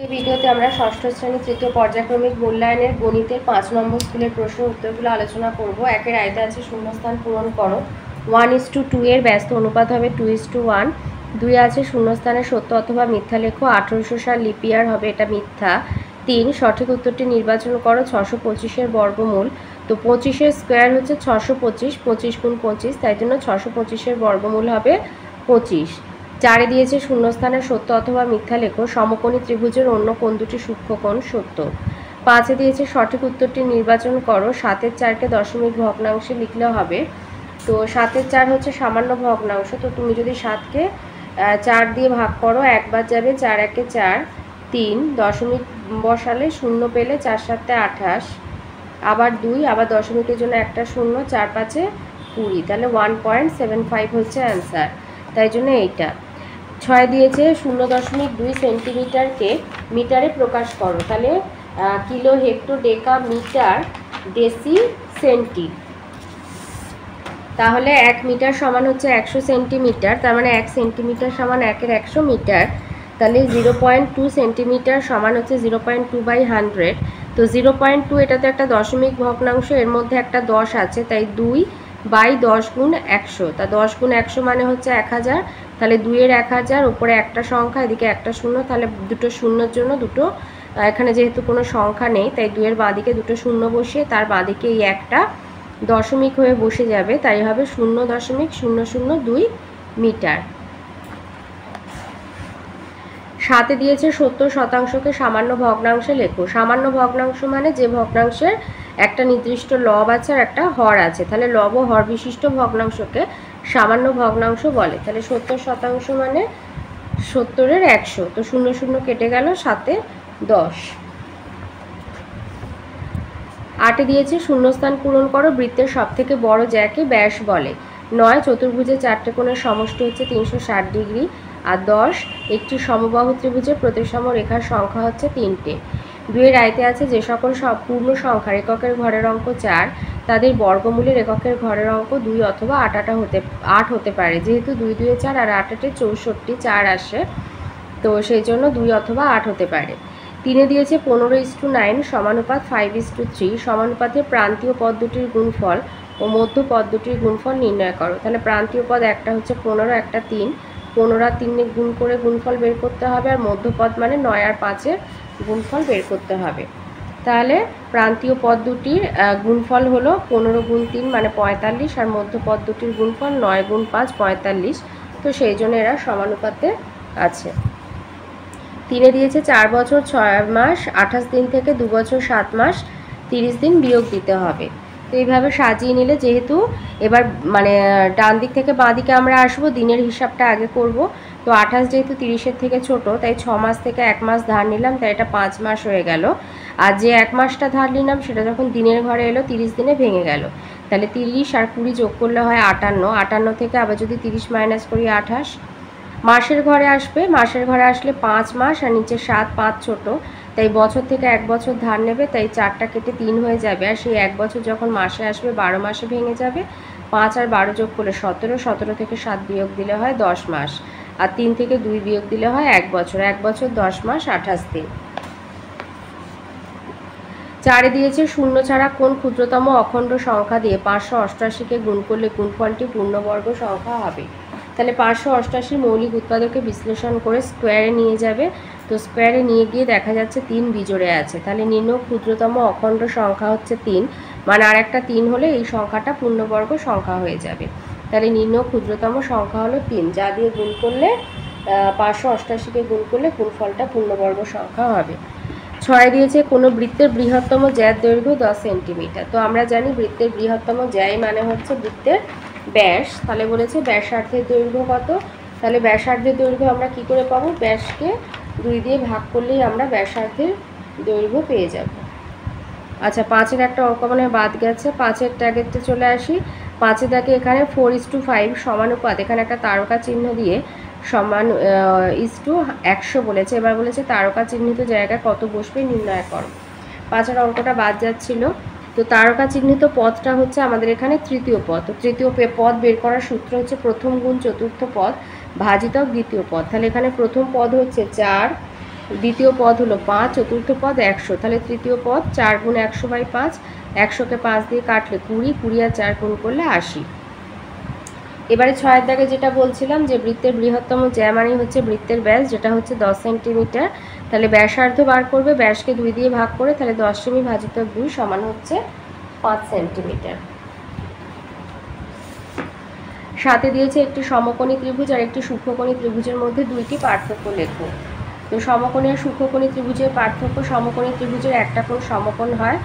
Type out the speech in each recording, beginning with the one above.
এই ভিডিওতে আমরা ষষ্ঠ শ্রেণী তৃতীয় পর্যায়ক্রমিক মূল্যায়নের গণিতের 5 নম্বর স্কুলের প্রশ্ন উত্তরগুলো আলোচনা করব। একের আয়তে আছে শূন্যস্থান পূরণ করো। 1:2 এর ব্যস্ত অনুপাত হবে 2:1। 2 আছে শূন্যস্থানে সত্য অথবা মিথ্যা লেখো। 1800 সাল লিপিয়ার হবে, এটা মিথ্যা। 3 সঠিক উত্তরটি নির্বাচন করো। 625-এর বর্গমূল, তো 25-এর স্কোয়ার হচ্ছে 625, 25 গুণ 25, তাই জন্য 625-এর বর্গমূল হবে 25। 4 দিয়েছে শূন্যস্থানে সত্য অথবা মিথ্যা লেখো। সমকোণী ত্রিভুজের অন্য কোণ দুটি সূক্ষ্মকোণ সত্য। 5 দিয়েছে সঠিক উত্তরটি নির্বাচন করো। 7-এর 4কে দশমিক ভগ্নাংশে লিখলে হবে। তো 7-এর 4 হচ্ছে সামান্য ভগ্নাংশ, তো তুমি যদি 7কে 4 দিয়ে ভাগ করো, একবার যাবে, 4 একে 4, 3 দশমিক বসালে শূন্য পেলে 4 7-এ 28, আবার 2, আবার দশমিকের জন্য একটা শূন্য, 4 5-এ 20, তাহলে 1.75 হচ্ছে অ্যান্সার, তাই জন্য এইটা। 6 দিয়েছে 0.2 সেন্টিমিটারকে মিটারে প্রকাশ করো, তাহলে কিলো, হেক্টর, ডেকা, মিটার, ডেসি, সেন্টি। তাহলে 1 মিটার সমান হচ্ছে 100 সেন্টিমিটার, তার মানে 1 সেন্টিমিটার সমান 1-এর 100 মিটার। তাহলে 0.2 সেন্টিমিটার সমান হচ্ছে 0.2/100। তো 0.2 এটা তো একটা দশমিক ভগ্নাংশ, এর মধ্যে একটা 10 আছে, তাই 2/10 গুণ 100, তা 10 গুণ 100 মানে হচ্ছে 1000। তাহলে 2-এর 1000, উপরে একটা সংখ্যা, এদিকে একটা শূন্য, তাহলে দুটো শূন্যর জন্য দুটো, এখানে যেহেতু কোনো সংখ্যা নেই তাই 2-এর বাঁদিকে দুটো শূন্য বসিয়ে তার বাঁদিকে এই একটা দশমিক হয়ে বসে যাবে, তাই হবে 0.002 মিটার। 7 দিয়েছে 70% সামান্য ভগ্নাংশে লেখো। সামান্য ভগ্নাংশ মানে যে ভগ্নাংশের একটা নির্দিষ্ট লব আছে আর একটা হর আছে, তাহলে লব ও হর বিশিষ্ট ভগ্নাংশকে সামান্য ভগ্নাংশ বলে। তাহলে 70% মানে 70-এর 100, তো 0 কেটে গেল, 7-এ 10। 8 দিয়েছে শূন্যস্থান পূরণ করো। বৃত্তের সবথেকে বড় জ্যাকে ব্যাস বলে। 9 চতুর্ভুজের 4টে কোণের সমষ্টি হচ্ছে 360 ডিগ্রি। আর 10 একটি সমবাহু ত্রিভুজের প্রতিসম রেখার সংখ্যা হচ্ছে 3টে। 2-এর আয়তে আছে যে সকল পূর্ণ সংখ্যার এককের ঘরের অঙ্ক 4, তাদের বর্গমূলের এককের ঘরের অঙ্ক 2 অথবা 8 হতে পারে। যেহেতু 2 2 4 আর 8 8 64, 4 আসে, তো সেই জন্য 2 অথবা 8 হতে পারে। 3 দিয়েছে 15:9 সমানুপাত 5:3। সমানুপাতে প্রান্তীয় পদ দুটির গুণফল ও মধ্য পদ দুটির গুণফল নির্ণয় করো। তাহলে প্রান্তীয় পদ একটা হচ্ছে 15, একটা 3, 15 আর 3 গুণ করে গুণফল বের করতে হবে, আর মধ্য পদ মানে 9 আর 5-এর গুণফল বের করতে হবে। তাহলে প্রান্তীয় পদ দুটির গুণফল হলো 15 গুণ 3 মানে 45, আর মধ্য পদ দুটির গুণফল 9 গুণ 5 45, তো সেই জন্য এরা সমানুপাতে আছে। 3 দিয়েছে 4 বছর 6 মাস 28 দিন থেকে 2 বছর 7 মাস 30 দিন বিয়োগ দিতে হবে। তো এইভাবে সাজিয়ে নিলে, যেহেতু এবার মানে ডান দিক থেকে বাঁ দিকে আমরা আসবো, দিনের হিসাবটা আগে করব। তো 28 যেহেতু 30-এর থেকে ছোট, তাই 6 মাস থেকে 1 মাস ধার নিলাম, তাই এটা 5 মাস হয়ে গেল। আর যে 1 মাসটা ধার নিলাম সেটা যখন দিনের ঘরে এলো 30 দিনে ভেঙে গেল, তাহলে 30 আর 20 যোগ করলে হয় 58। 58 থেকে আবার যদি 30 মাইনাস করি 28। মাসের ঘরে আসবে, মাসের ঘরে আসলে 5 মাস আর নিচে 7, 5 ছোট, তাই বছর থেকে 1 বছর ধার নেবে, তাই 4টা কেটে 3 হয়ে যাবে। আর সেই 1 বছর যখন মাসে আসবে 12 মাসে ভেঙে যাবে। 5 আর 12 যোগ করলে 17, 17 থেকে 7 বিয়োগ দিলে হয় 10 মাস, আর 3 থেকে 2 বিয়োগ দিলে হয় 1 বছর। 1 বছর 10 মাস 28 দিন। 4 দিয়েছে শূন্য ছাড়া কোন ক্ষুদ্রতম অখণ্ড সংখ্যা দিয়ে 588-কে গুণ করলে গুণফলটি পূর্ণবর্গ সংখ্যা হবে। তাহলে 588 মৌলিক উৎপাদকে বিশ্লেষণ করে স্কোয়ারে নিয়ে যাবে, তো স্কোয়ারে নিয়ে গিয়ে দেখা যাচ্ছে 3 বিজোড়ে আছে, তাহলে নির্ণয় ক্ষুদ্রতম অখণ্ড সংখ্যা হচ্ছে 3, মানে আর একটা 3 হলে এই সংখ্যাটা পূর্ণবর্গ সংখ্যা হয়ে যাবে। তাহলে নির্ণয় ক্ষুদ্রতম সংখ্যা হলো 3, যা দিয়ে গুণ করলে 588-কে গুণ করলে গুণফলটা পূর্ণবর্গ সংখ্যা হবে। 6 দিয়েছে কোনো বৃত্তের বৃহত্তম জ্যার দৈর্ঘ্য 10 সেন্টিমিটার। তো আমরা জানি বৃত্তের বৃহত্তম জ্যাই মানে হচ্ছে বৃত্তের ব্যাস, তাহলে বলেছে ব্যাসার্ধের দৈর্ঘ্য কত। তাহলে ব্যাসার্ধের দৈর্ঘ্য আমরা কি করে পাবো, ব্যাসকে 2 দিয়ে ভাগ করলেই আমরা ব্যাসার্ধের দৈর্ঘ্য পেয়ে যাব। আচ্ছা, 5-এর একটা অঙ্ক মানে বাদ গেছে, 5-এর ট্যাগেরটা চলে আসি। 5-এ দেখে এখানে 4:5 সমানুপাত, এখানে একটা তারকা চিহ্ন দিয়ে সমান /100 বলেছে। এবার বলেছে তারকা চিহ্নিত জায়গায় কত বসবে নির্ণয় করো। 5-এর অঙ্কটা বাদ যাচ্ছিল, তো তারকা চিহ্নিত পদটা হচ্ছে আমাদের এখানে তৃতীয় পদ। তো তৃতীয় পদ বের করার সূত্র হচ্ছে প্রথম গুণ চতুর্থ পদ ভাজিতক দ্বিতীয় পদ। তাহলে এখানে প্রথম পদ হচ্ছে 4, দ্বিতীয় পদ হলো 5, চতুর্থ পদ 100, তাহলে তৃতীয় পদ 4 গুণ 100/5, 100কে 5 দিয়ে কাটলে 20, 20 আর 4 গুণ করলে 80। এবারে 6-এর দাগে যেটা বলছিলাম যে বৃত্তের বৃহত্তম জ্যা মানে হচ্ছে বৃত্তের ব্যাস, যেটা হচ্ছে 10 সেন্টিমিটার। তাহলে ব্যাসার্ধ বার করবে, ব্যাসকে 2 দিয়ে ভাগ করে, তাহলে 10 সেমি ভাজিত 2 সমান হচ্ছে 5 সেন্টিমিটার। সাথে দিয়েছে একটি সমকোণী ত্রিভুজ আর একটি সূক্ষ্মকোণী ত্রিভুজের মধ্যে 2টি পার্থক্য লেখো। তো সমকোণী আর সূক্ষ্মকোণী ত্রিভুজের পার্থক্য: সমকোণী ত্রিভুজের একটা কোণ সমকোণ হয়,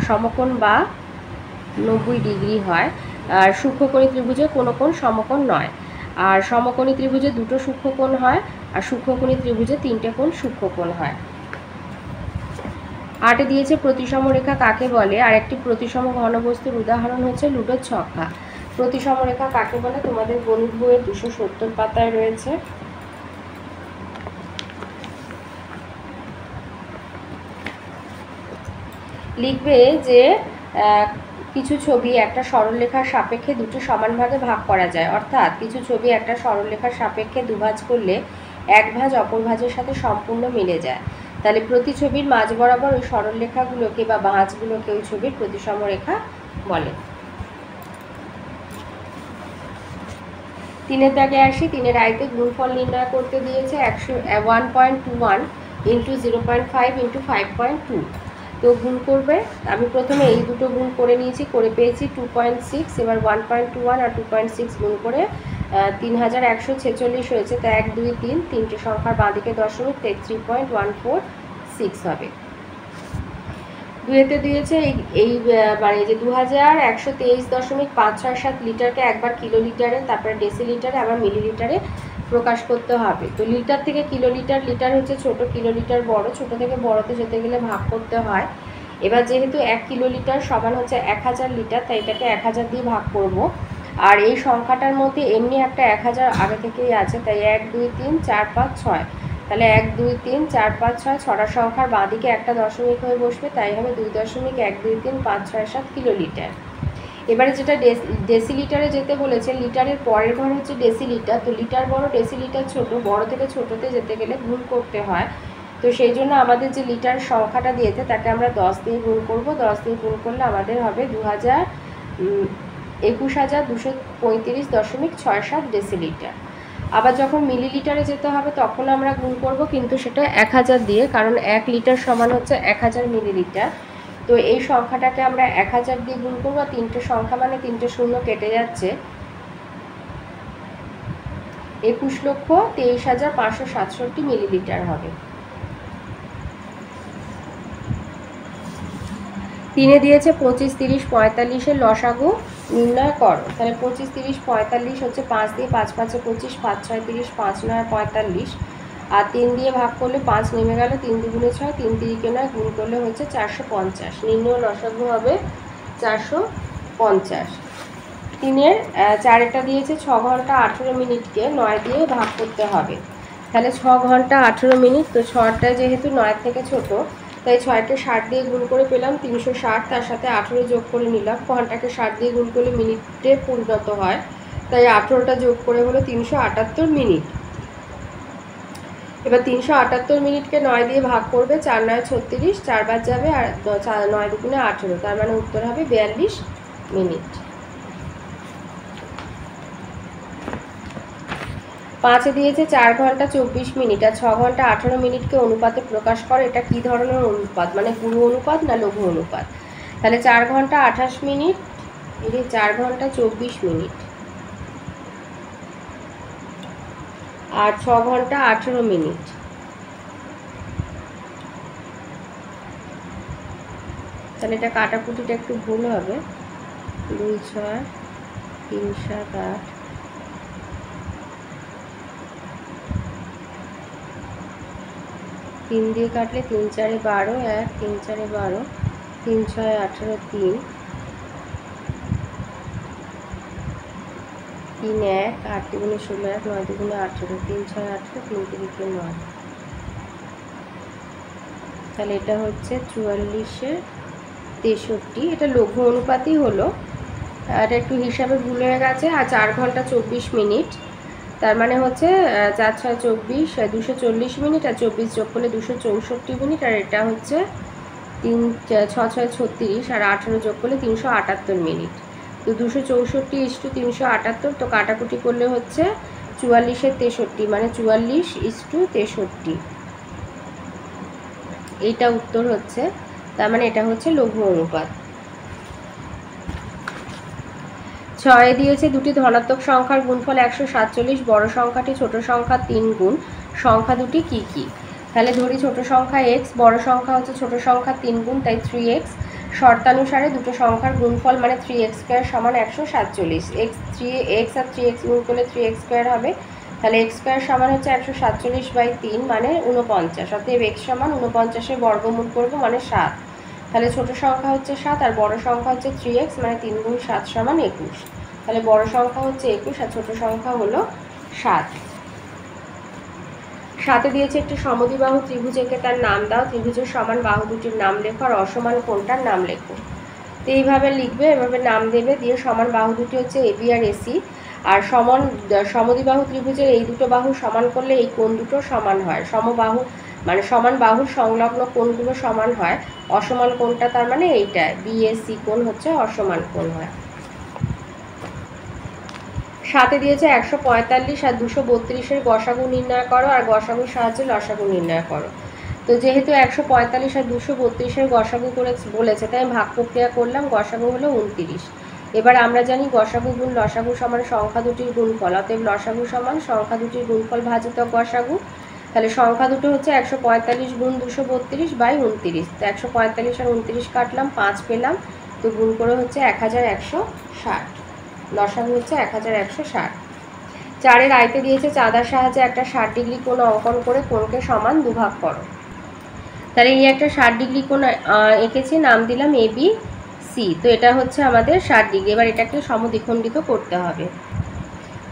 সমকোণ বা 90 ডিগ্রি হয়, আর সূক্ষ্মকোণী ত্রিভুজে কোনো কোণ সমকোণ নয়। আর সমকোণী ত্রিভুজে 2টো সূক্ষ্মকোণ হয়, আর সূক্ষ্মকোণী ত্রিভুজে 3টে কোণ সূক্ষ্মকোণ হয়। 8-এ দিয়েছে প্রতিসম রেখা কাকে বলে, আর একটি প্রতিসম ঘনবস্তুর উদাহরণ হচ্ছে লুডোর ছক্কা। প্রতিসম রেখা কাকে বলে তোমাদের গণিত বইয়ের 270 পাতায় রয়েছে। লিখবে যে কিছু ছবি একটা সরলরেখার সাপেক্ষে দুটো সমান ভাগে ভাগ করা যায়, অর্থাৎ কিছু ছবি একটা সরলরেখার সাপেক্ষে দুভাজ করলে এক ভাজ অপর ভাজের সাথে সম্পূর্ণ মিলে যায়। তাহলে প্রতি ছবির মাঝ বরাবর ওই সরলরেখাগুলোকে বা ভাঁজগুলোকে ওই ছবির প্রতিসম রেখা বলে। 3-এর দাগে আসি। 3-এর আয়তে গুণফল নির্ণয় করতে দিয়েছে 1.21 × 0.5 × 5.2। তো গুণ করবে, আমি প্রথমে এই দুটো গুণ করে নিয়েছি, করে পেয়েছি 2.6। এবার 1.21 আর 2.6 গুণ করে 3146 হয়েছে। তা 1 2 3 তিনটে সংখ্যার বাঁদিকে দশমিক, 3.146 হবে। 2-এতে দিয়েছে এই মানে যে 2123.567 লিটারকে একবার কিলোলিটারে, তারপরে ডেসিলিটারে, আবার মিলিলিটারে প্রকাশ করতে হবে। তো লিটার থেকে কিলোলিটার, লিটার হচ্ছে ছোট, কিলোলিটার বড়, ছোট থেকে বড়তে যেতে গেলে ভাগ করতে হয়। এবার যেহেতু 1 কিলোলিটার সমান হচ্ছে 1000 লিটার, তাই এটাকে 1000 দিয়ে ভাগ করব। আর এই সংখ্যাটার মধ্যে এমনি একটা 1000 আগে থেকেই আছে, তাই 1 2 3 4 5 6, তাহলে 1 2 3 4 5 6, 6টা সংখ্যার বাঁদিকে একটা দশমিক হয়ে বসবে, তাই হবে 2.12357 কিলোলিটার। এবারে যেটা ডেসিলিটারে যেতে বলেছে, লিটারের পরের ঘর হচ্ছে ডেসিলিটার। তো লিটার বড়, ডেসিলিটার ছোট, বড় থেকে ছোটতে যেতে গেলে গুণ করতে হয়। তো সেই জন্য আমাদের যে লিটার সংখ্যাটা দিয়েছে তাকে আমরা 10 দিয়ে গুণ করব। 10 দিয়ে গুণ করলে আমাদের হবে 21,235.67 ডেসিলিটার। আবার যখন মিলিলিটারে যেতে হবে তখন আমরা গুণ করব, কিন্তু সেটা 1000 দিয়ে, কারণ 1 লিটার সমান হচ্ছে 1000 মিলিলিটার। তো এই সংখ্যাটাকে আমরা 1000 দিয়ে গুণ করব, তিনটে সংখ্যা মানে তিনটে শূন্য কেটে যাচ্ছে, 21,23,567 মিলিলিটার হবে। 3-এ দিয়েছে 25 30 45-এর লসাগু নির্ণয় করো। তাহলে 25 30 45 হচ্ছে 5 দিয়ে 5 5 25, 5 6 30, 5 9 45, আর 3 দিয়ে ভাগ করলে 5 নেমে গেল, 3 2 6, 3 3 9 গুণ করলে হচ্ছে 450। নির্ণয় লসাগু হবে 450। 3-এর 4-এটা দিয়েছে 6 ঘন্টা 18 মিনিটকে 9 দিয়ে ভাগ করতে হবে। তাহলে 6 ঘন্টা 18 মিনিট, তো 6টা যেহেতু 9 থেকে ছোট, তাই 6কে 60 দিয়ে গুণ করে পেলাম 360, তার সাথে 18 যোগ করে নিলাম। ঘন্টাকে 60 দিয়ে গুণ করলে মিনিটে পরিণত হয়, তাই 18টা যোগ করে হলো 378 মিনিট। এবার 378 মিনিটকে 9 দিয়ে ভাগ করবে, 4 9 36, 4 বাদ যাবে, আর 9 দুগুণে 18, তার মানে উত্তর হবে 42 মিনিট। 5-এ দিয়েছে 4 ঘন্টা 24 মিনিট আর 6 ঘন্টা 18 মিনিটকে অনুপাতে প্রকাশ করে। এটা কি ধরনের অনুপাত, মানে গুরু অনুপাত না লঘু অনুপাত? তাহলে 4 ঘন্টা 28 মিনিট, এই 4 ঘন্টা 24 মিনিট, আর 6 ঘন্টা 18 মিনিট। তাহলে এটা কাটাকুটিটা একটু ভুল হবে, 2 6 3 7 8, 3 দিয়ে কাটলে 3 4 12, 1 3 4 12, 3 6 18, 3 3 1 8 দুগুণে 16, 1 9 দুগুণে 18, 3 6 18, 3 3 9। তাহলে এটা হচ্ছে 44 63। এটা লঘু অনুপাতই হলো, এটা একটু হিসাবে ভুল হয়ে গেছে। আর 4 ঘন্টা 24 মিনিট, তার মানে হচ্ছে 4 6 24, 240 মিনিট, আর 24 যোগ করলে 264 মিনিট, আর এটা হচ্ছে 3 6 6 36, আর 18 যোগ করলে 378 মিনিট। তো 264:378, তো কাটাকুটি করলে হচ্ছে 44-এর 63, মানে 44:63, এইটা উত্তর হচ্ছে। তার মানে এটা হচ্ছে লঘু অনুপাত। 6 দিয়েছে দুটি ধনাত্মক সংখ্যার গুণফল 147, বড় সংখ্যাটি ছোট সংখ্যা 3 গুণ, সংখ্যা দুটি কি কি? তাহলে ধরি ছোট সংখ্যা x, বড় সংখ্যা হচ্ছে ছোট সংখ্যা 3 গুণ, তাই 3x। শর্তানুসারে দুটো সংখ্যার গুণফল মানে 3x² সমান 147। x আর 3x গুণ করলে 3x² হবে, তাহলে x² সমান হচ্ছে 147/3 মানে 49। অতএব x সমান 49-এর বর্গমূল করবো মানে 7। তাহলে ছোট সংখ্যা হচ্ছে 7 আর বড় সংখ্যা হচ্ছে 3x, মানে 3 গুণ 7 সমান 21। তাহলে বড় সংখ্যা হচ্ছে 21 আর ছোট সংখ্যা হলো 7। 7 দিয়েছে একটি সমদ্বিবাহু ত্রিভুজ এঁকে তার নাম দাও। ত্রিভুজের সমান বাহু দুটির নাম লেখো আর অসমান কোণটার নাম লেখো। তো এইভাবে লিখবে, এভাবে নাম দেবে, দিয়ে সমান বাহু দুটি হচ্ছে এবি আর এসি। আর সমদ্বিবাহু ত্রিভুজের এই দুটো বাহু সমান করলে এই কোণ দুটো সমান হয়। সমবাহু মানে সমান বাহুর সংলগ্ন কোণগুলো সমান হয়। অসমান কোণটা তার মানে এইটা বিএসি কোণ হচ্ছে অসমান কোণ হয়। 7 দিয়েছে 145 আর 232-এর গসাগু নির্ণয় করো আর গসাগুর সাহায্যে লসাগু নির্ণয় করো। তো যেহেতু 145 আর 232-এর গসাগু করে বলেছে, তাই ভাগ প্রক্রিয়া করলাম, গসাগু হলো 29। এবার আমরা জানি গসাগু গুণ লসাগু সমান সংখ্যা দুটির গুণফল, অতএব লসাগু সমান সংখ্যা দুটির গুণফল ভাজিত গসাগু। তাহলে সংখ্যা দুটো হচ্ছে 145 গুণ 232/29। তো 145 আর 29 কাটলাম, 5 পেলাম, তো গুণ করে হচ্ছে 1160। লসাগু হচ্ছে 1160। 4-এর আয়তে দিয়েছে চাঁদার সাহায্যে একটা 60 ডিগ্রি কোণ অঙ্কন করে কোণকে সমান দুভাগ করো। তাহলে এই একটা 60 ডিগ্রি কোণ এঁকেছি, নাম দিলাম এবি সি। তো এটা হচ্ছে আমাদের 60 ডিগ্রি। এবার এটাকে সমদ্বিখণ্ডিত করতে হবে।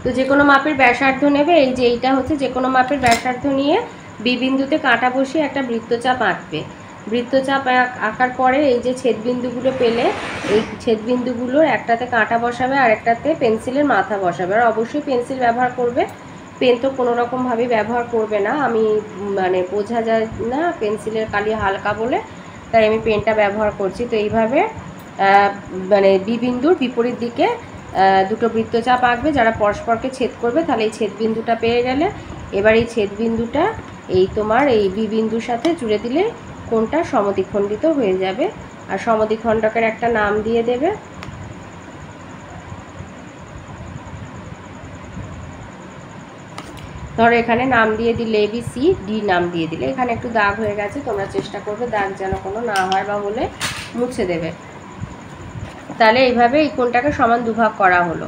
তো যে কোনো মাপের ব্যাসার্ধ নেবে, এই যে এইটা হচ্ছে যে কোনো মাপের ব্যাসার্ধ নিয়ে বি বিন্দুতে কাঁটা বসিয়ে একটা বৃত্তচাপ আঁকবে। বৃত্তচাপ আঁকার পরে এই যে ছেদবিন্দুগুলো পেলে, এই ছেদবিন্দুগুলোর একটাতে কাঁটা বসাবে আর একটাতে পেন্সিলের মাথা বসাবে। আর অবশ্যই পেন্সিল ব্যবহার করবে, পেন তো কোনো রকমভাবেই ব্যবহার করবে না। আমি মানে বোঝা যায় না পেন্সিলের কালি হালকা বলে, তাই আমি পেনটা ব্যবহার করছি। তো এইভাবে মানে বি বিন্দুর বিপরীত দিকে দুটো বৃত্তচাপ আঁকবে যারা পরস্পরকে ছেদ করবে। তাহলে এই ছেদবিন্দুটা পেয়ে গেলে, এবার এই ছেদবিন্দুটা এই তোমার এই বি বিন্দুর সাথে জুড়ে দিলে কোণটা সমদ্বিখণ্ডিত হয়ে যাবে। আর সমদ্বিখণ্ডকের একটা নাম দিয়ে দেবে। ধরো এখানে নাম দিয়ে দিলে এবিসি, ডি নাম দিয়ে দিলে। এখানে একটু দাগ হয়ে গেছে, তোমরা চেষ্টা করবে দাগ যেন কোনো না হয়, বা হলে মুছে দেবে। তাহলে এইভাবে এই কোণটাকে সমান দুভাগ করা হলো।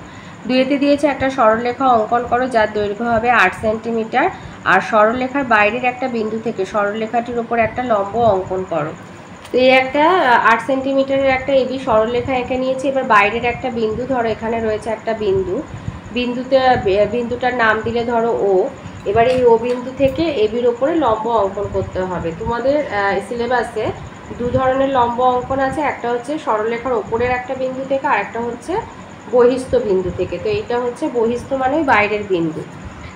2-তে দিয়েছে একটা সরলরেখা অঙ্কন করো যার দৈর্ঘ্য হবে 8 সেন্টিমিটার, আর সরলরেখার বাইরের একটা বিন্দু থেকে সরলরেখাটির ওপর একটা লম্ব অঙ্কন করো। তো এই একটা 8 সেন্টিমিটারের একটা এবি সরলরেখা এঁকে নিয়েছি। এবার বাইরের একটা বিন্দু, ধরো এখানে রয়েছে একটা বিন্দুটার নাম দিলে ধরো ও। এবার এই ও বিন্দু থেকে এবির ওপরে লম্ব অঙ্কন করতে হবে। তোমাদের সিলেবাসে দু ধরনের লম্ব অঙ্কন আছে, একটা হচ্ছে সরলরেখার ওপরের একটা বিন্দু থেকে, আর একটা হচ্ছে বহিস্থ বিন্দু থেকে। তো এইটা হচ্ছে বহিস্থ মানে বাইরের বিন্দু।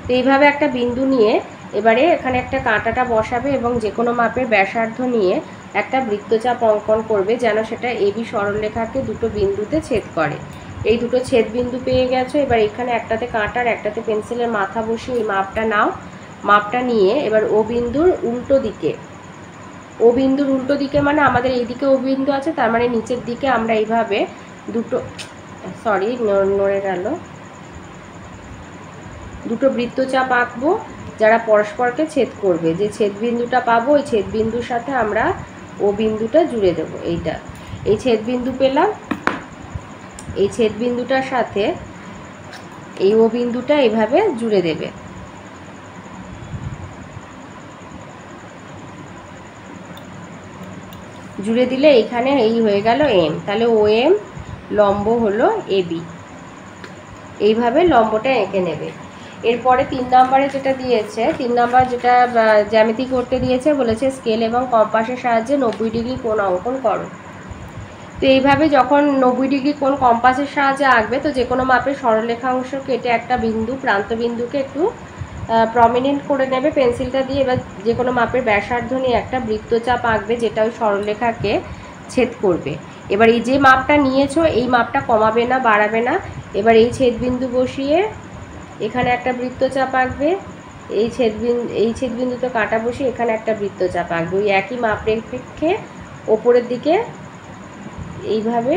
তো এইভাবে একটা বিন্দু নিয়ে এবারে এখানে একটা কাঁটাটা বসাবে এবং যে কোনো মাপের ব্যাসার্ধ নিয়ে একটা বৃত্তচাপ অঙ্কন করবে যেন সেটা এবি সরলরেখাকে দুটো বিন্দুতে ছেদ করে। এই দুটো ছেদ বিন্দু পেয়ে গেছো। এবার এখানে একটাতে কাঁটার একটাতে পেন্সিলের মাথা বসিয়ে এই মাপটা নাও। মাপটা নিয়ে এবার ও বিন্দুর উল্টো দিকে মানে আমাদের এইদিকে ও বিন্দু আছে, তার মানে নিচের দিকে আমরা এইভাবে দুটো বৃত্তচাপ আঁকবো যারা পরস্পরকে ছেদ করবে। যে ছেদ বিন্দুটা পাবো ওই ছেদ বিন্দুর সাথে আমরা ও বিন্দুটা জুড়ে দেবো। এই ছেদ বিন্দু পেলাম, এই ছেদ বিন্দুটার সাথে এই ও বিন্দুটা এইভাবে জুড়ে দেবে। জুড়ে দিলে এইখানে এই হয়ে গেল এম। তাহলে ও এম লম্ব হলো এবি। এইভাবে লম্বটা এঁকে নেবে। এরপরে 3 নম্বরে যেটা দিয়েছে, 3 নম্বর যেটা জ্যামিতি করতে দিয়েছে, বলেছে স্কেল এবং কম্পাসের সাহায্যে 90 ডিগ্রি কোণ অঙ্কন করো। তো এইভাবে যখন 90 ডিগ্রি কোণ কম্পাসের সাহায্যে আঁকবে, তো যে কোনো মাপের সরলরেখা অংশ কেটে একটা বিন্দু, প্রান্ত বিন্দুকে একটু প্রমিনেন্ট করে নেবে পেন্সিলটা দিয়ে। এবার যে কোনো মাপের ব্যাসার্ধ নিয়ে একটা বৃত্তচাপ আঁকবে, যেটা ওই সরলরেখাকে ছেদ করবে। এবার এই যে মাপটা নিয়েছো এই মাপটা কমাবে না, বাড়াবে না। এবার এই ছেদবিন্দু বসিয়ে এখানে একটা বৃত্তচাপ আঁকবে, এই ছেদবিন্দুতে কাঁটা বসিয়ে এখানে একটা বৃত্তচাপ আঁকবে। ওই একই মাপ রেখে ওপরের দিকে এইভাবে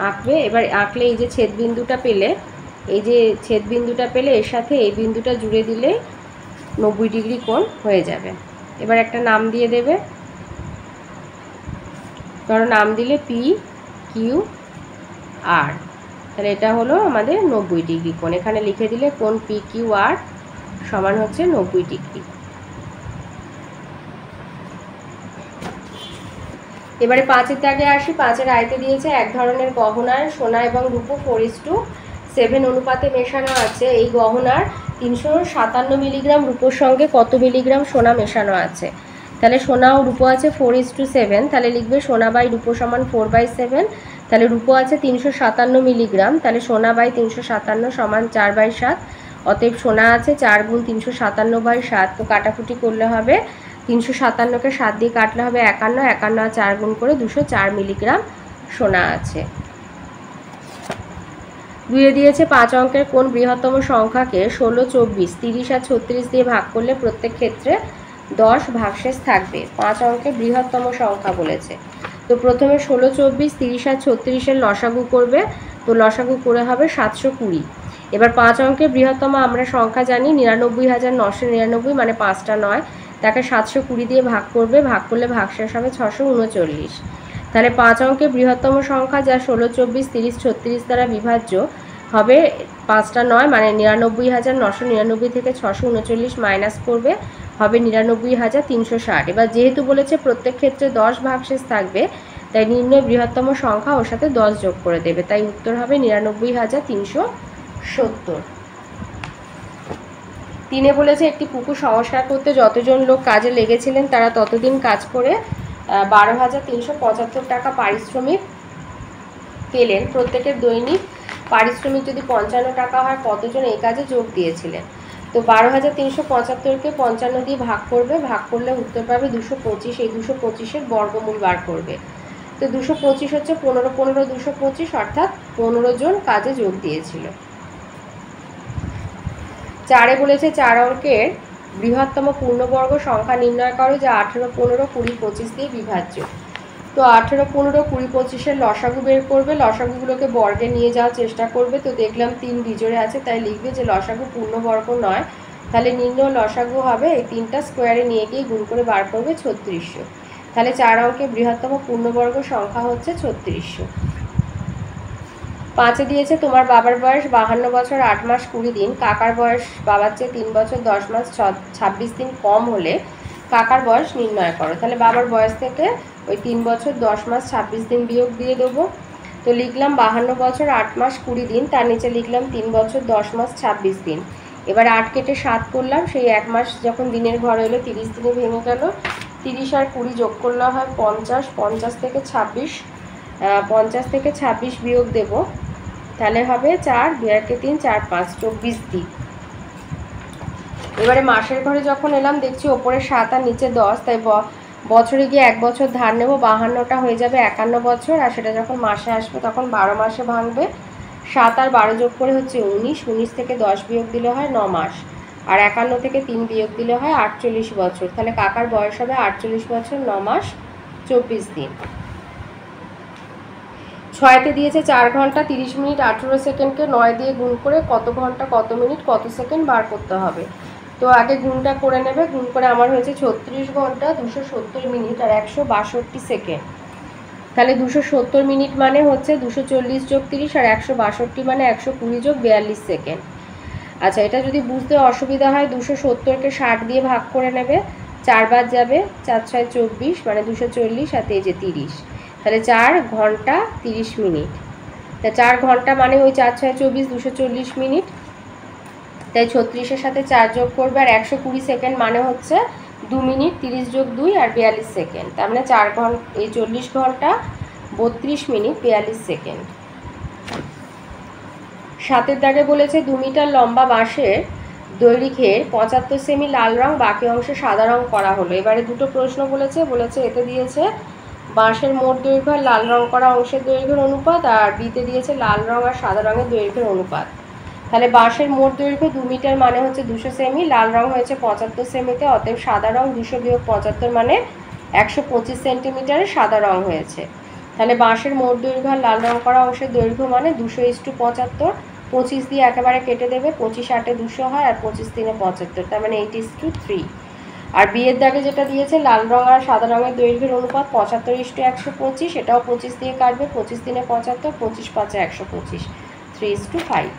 আঁকবে। এবার আঁকলে এই যে ছেদবিন্দুটা পেলে, এর সাথে এই বিন্দুটা জুড়ে দিলে 90 ডিগ্রি কোণ হয়ে যাবে। এবার একটা নাম দিয়ে দেবে, ধরো নাম দিলে PQR, তাহলে এটা হলো আমাদের 90 ডিগ্রি কোণ। এখানে লিখে দিলে কোণ PQR সমান হচ্ছে 90 ডিগ্রি। এবারে 5-এর দাগে আসি। 5-এর আয়তে দিয়েছে এক ধরনের গহনার সোনা এবং রূপো 4:7 অনুপাতে মেশানো আছে। এই গহনার 357 মিলিগ্রাম রূপোর সঙ্গে কত মিলিগ্রাম সোনা মেশানো আছে? তাহলে সোনা ও রূপো আছে 4:7, তাহলে লিখবে সোনা বাই রূপো সমান 4/7। তাহলে রূপো আছে 357 মিলিগ্রাম, তাহলে সোনা বাই 357 সমান 4/7। অতএব সোনা আছে 4 গুণ 357/7। তো কাটাকুটি করলে হবে 357কে 7 দিয়ে কাটলে হবে 51, 51 আর 4 গুণ করে 204 মিলিগ্রাম সোনা আছে। 2-এ দিয়েছে 5 অঙ্কের কোন বৃহত্তম সংখ্যাকে 16, 24, 30 আর 36 দিয়ে ভাগ করলে প্রত্যেক ক্ষেত্রে 10 ভাগশেষ থাকবে। 5 অঙ্কের বৃহত্তম সংখ্যা বলেছে। তো প্রথমে 16, 24, 30 আর 36-এর লসাগু করবে। তো লসাগু করে হবে 720। এবার 5 অঙ্কের বৃহত্তম আমরা সংখ্যা জানি 99,999, মানে 5টা 9। তাকে 720 দিয়ে ভাগ করবে, ভাগ করলে ভাগশেষ হবে 639। তাহলে 5 অঙ্কের বৃহত্তম সংখ্যা যা 16, 24, 30, 36 দ্বারা বিভাজ্য হবে 5টা 9, মানে 99,999 থেকে 639 মাইনাস করবে, হবে 99,360। এবার যেহেতু বলেছে প্রত্যেক ক্ষেত্রে 10 ভাগশেষ থাকবে, তাই নির্ণয় বৃহত্তম সংখ্যা ওর সাথে 10 যোগ করে দেবে, তাই উত্তর হবে 99,370। 3-এ বলেছে একটি পুকুর সংস্কার করতে যতজন লোক কাজে লেগেছিলেন তারা ততদিন কাজ করে 12,375 টাকা পারিশ্রমিক পেলেন। প্রত্যেকের দৈনিক পারিশ্রমিক যদি 55 টাকা হয়, কতজন এই কাজে যোগ দিয়েছিলেন? তো 12,375কে 55 দিয়ে ভাগ করবে, ভাগ করলে উত্তর পাবে 225। এই 225-এর বর্গমূল বার করবে। তো 225 হচ্ছে 15, 15, 225, অর্থাৎ 15 জন কাজে যোগ দিয়েছিল। 4-এ বলেছে 4 অঙ্কের বৃহত্তম পূর্ণবর্গ সংখ্যা নির্ণয় করো যা 18, 15, 20, 25 দিয়ে বিভাজ্য। তো 18, 15, 20, 25-এর লসাগু বের করবে। লসাগুগুলোকে বর্গে নিয়ে যাওয়ার চেষ্টা করবে। তো দেখলাম 3 বিজোড়ে আছে, তাই লিখবে যে লসাগু পূর্ণবর্গ নয়। তাহলে নির্ণয় লসাগু হবে এই 3টা স্কোয়ারে নিয়ে গিয়ে গুণ করে বার করবে 3600। তাহলে 4 অঙ্কের বৃহত্তম পূর্ণবর্গ সংখ্যা হচ্ছে 3600। 5-এ দিয়েছে তোমার বাবার বয়স 52 বছর 8 মাস 20 দিন, কাকার বয়স বাবার চেয়ে 3 বছর 10 মাস 26 দিন কম হলে কাকার বয়স নির্ণয় করো। তাহলে বাবার বয়স থেকে ওই 3 বছর 10 মাস 26 দিন বিয়োগ দিয়ে দেবো। তো লিখলাম 52 বছর 8 মাস 20 দিন, তার নিচে লিখলাম 3 বছর 10 মাস 26 দিন। এবার 8 কেটে 7 করলাম, সেই 1 মাস যখন দিনের ঘর এলো 30 দিনে ভেঙে গেল। 30 আর 20 যোগ করলে হয় 50, 50 থেকে 26 বিয়োগ দেবো, তাহলে হবে 4, 2 × 3, 4, 5, 24 দিন। এবারে মাসের ঘরে যখন এলাম দেখছি ওপরে 7 আর নিচে 10, তাই বছরে গিয়ে 1 বছর ধার নেব। 52টা হয়ে যাবে 51 বছর, আর সেটা যখন মাসে আসবে তখন 12 মাসে ভাঙবে। 7 আর 12 যোগ করে হচ্ছে 19, 19 থেকে 10 বিয়োগ দিলে হয় 9 মাস, আর 51 থেকে 3 বিয়োগ দিলে হয় 48 বছর। তাহলে কাকার বয়স হবে 48 বছর 9 মাস 24 দিন। 6-তে দিয়েছে 4 ঘন্টা 30 মিনিট 18 সেকেন্ডকে 9 দিয়ে গুণ করে কত ঘন্টা কত মিনিট কত সেকেন্ড বার করতে হবে। তো আগে গুণটা করে নেবে। গুণ করে আমার হয়েছে 36 ঘন্টা 270 মিনিট আর 162 সেকেন্ড। তাহলে 270 মিনিট মানে হচ্ছে 240 যোগ 30, আর 162 মানে 120 যোগ 42 সেকেন্ড। আচ্ছা, এটা যদি বুঝতে অসুবিধা হয় 270কে 60 দিয়ে ভাগ করে নেবে, 4 বার যাবে, 4 × 6 = 24, মানে 240, আর এই যে 30, তাহলে 4 ঘন্টা 30 মিনিট। তা 4 ঘন্টা মানে ওই 4 × 6 = 24, 240 মিনিট। তাই 36-এর সাথে 4 যোগ করবে, আর 120 সেকেন্ড মানে হচ্ছে 2 মিনিট 30 যোগ 2 আর 42 সেকেন্ড, তার মানে 4 ঘন্টা, এই 40 ঘন্টা 32 মিনিট 42 সেকেন্ড। 7 দাগে বলেছে 2 মিটার লম্বা বাঁশের দৈর্ঘ্যের 75 সেমি লাল রং, বাকি অংশে সাদা রং করা হলো। এবারে দুটো প্রশ্ন বলেছে এতে দিয়েছে বাঁশের মোট দৈর্ঘ্য আর লাল রং করা অংশের দৈর্ঘ্যের অনুপাত, আর বিতে দিয়েছে লাল রং আর সাদা রঙের দৈর্ঘ্যের অনুপাত। তাহলে বাঁশের মোট দৈর্ঘ্য 2 মিটার মানে হচ্ছে 200 সেমি, লাল রং হয়েছে 75 সেমিতে, অতএব সাদা রং 200 বিয়োগ 75 মানে 125 সেন্টিমিটারে সাদা রং হয়েছে। তাহলে বাঁশের মোট দৈর্ঘ্য আর লাল রং করা অংশের দৈর্ঘ্য মানে 200:75, 25 দিয়ে একেবারে কেটে দেবে, 25 8 200 হয় আর 25 3 75, তার মানে 8:3। আর বিয়ের দাগে যেটা দিয়েছে লাল রং আর সাদা রঙের দৈর্ঘ্যের অনুপাত 75:125, এটাও 25 দিয়ে কাটবে, 25 3 75, 25 5 125, 3:5।